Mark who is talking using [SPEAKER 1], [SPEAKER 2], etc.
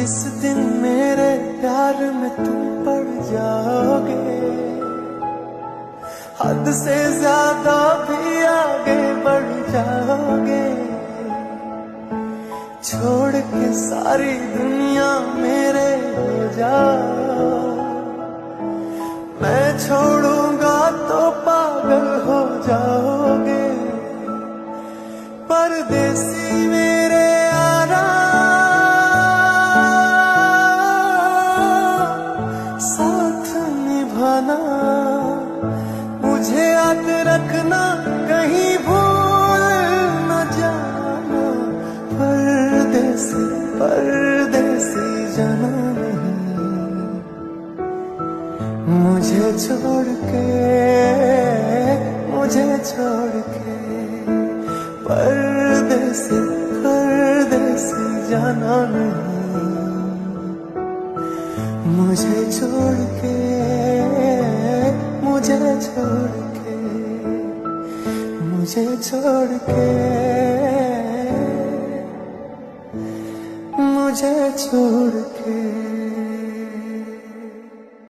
[SPEAKER 1] जिस दिन मेरे प्यार में तुम पड़ जाओगे, हद से ज्यादा भी आगे बढ़ जाओगे। छोड़ के सारी दुनिया मेरे हो जाओ, मैं छोड़ूंगा तो पागल हो जाओगे। परदेसी मेरे यारा, साथ निभाना, मुझे याद रखना, कहीं भूल न जाना। परदेसी परदेसी जाना नहीं, मुझे छोड़ के, मुझे छोड़ के। परदेसी परदेसी जाना नहीं, मुझे छोड़ के, मुझे छोड़ के, मुझे छोड़ के, मुझे छोड़ के।